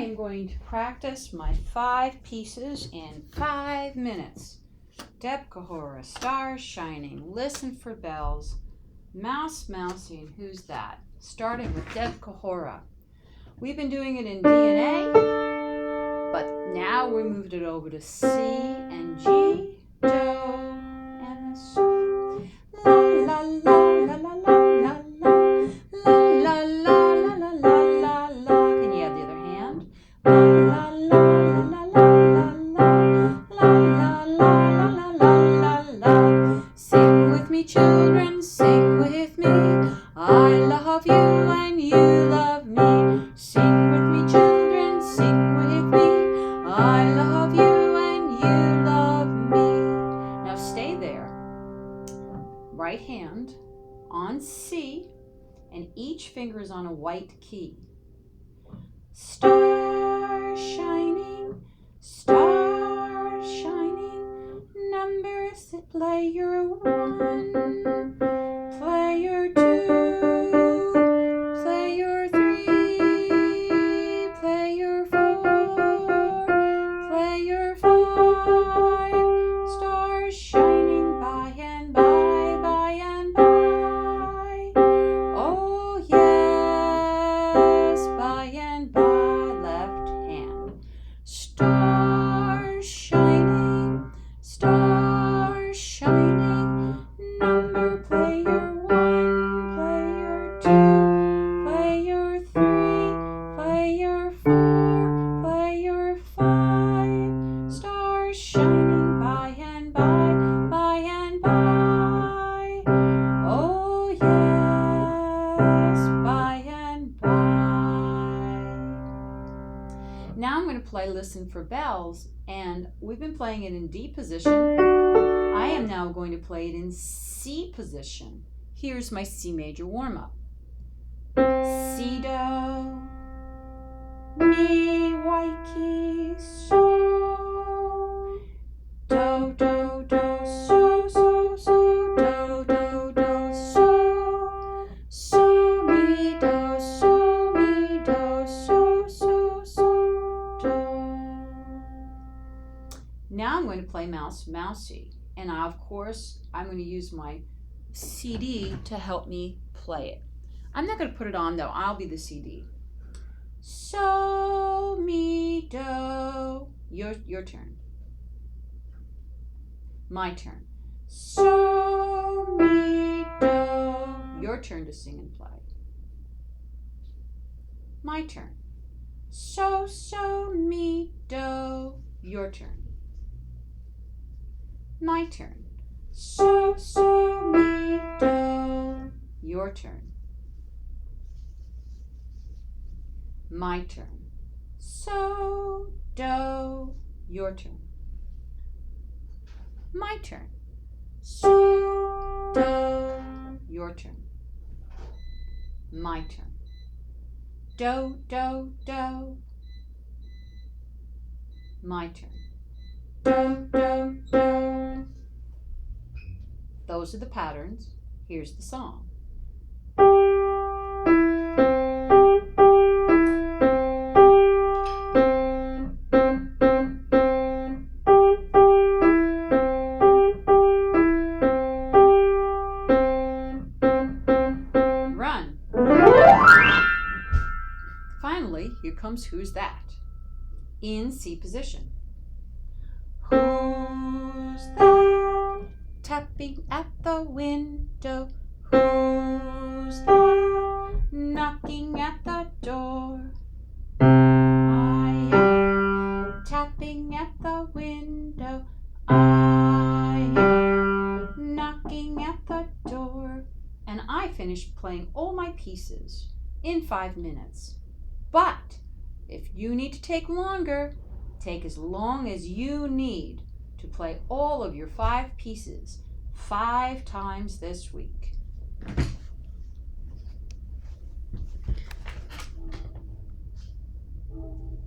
am going to practice my 5 pieces in 5 minutes. Deb Kahora, Stars Shining, Listen for Bells, Mouse Mousy, and Who's That? Starting with Deb Kahora. We've been doing it in D and A, but now we moved it over to C and G, Do, and the So. La la la la la la la la la la la la la la. Can you have the other hand? La la la la la la la la la la la la. Sing with me, children, sing with me. I love you and you love me. Sing with me, children, sing with me. I love you and you love me. Now stay there. Right hand on C, and each finger is on a white key. Stars shining, numbers that play your 1, play your 2, play your 3, play your 4, play your 5. Stars shining by and by, by and by. Oh yes, by and by. Left hand. Stars shining, number play your 1, play your 2, play your 3, play your 4, play your 5. Stars shining by and by, by and by. Oh yes, by and by. Now I'm going to play Listen for Bells, and we've been playing it in D position. I am now going to play it in C position. Here's my C major warm-up. C, Do, Mi, white key, So, Do, Do, Do, So, So, So, Do, Do, Do, So, So, Mi, Do, So, Mi, Do, So, So, So, Do. Now I'm going to play Mouse Mousy, and of course I'm going to use my CD to help me play it. I'm not going to put it on though, I'll be the CD. So, Mi, Do. Your turn. My turn. So, Mi, Do. Your turn to sing and play. My turn. So, Mi, Do. Your turn. My turn. So, Mi, Do. Your turn. My turn. So, Do. Your turn. My turn. So, Do. Your turn. My turn. Do, Do, Do. My turn. Do, Do, Do. Those are the patterns. Here's the song. Run. Finally, here comes Who's That? In C position. Who's that tapping at the window? Who's that knocking at the door? I am tapping at the window. I am knocking at the door. And I finished playing all my pieces in 5 minutes. But if you need to take longer, take as long as you need to play all of your 5 pieces 5 times this week.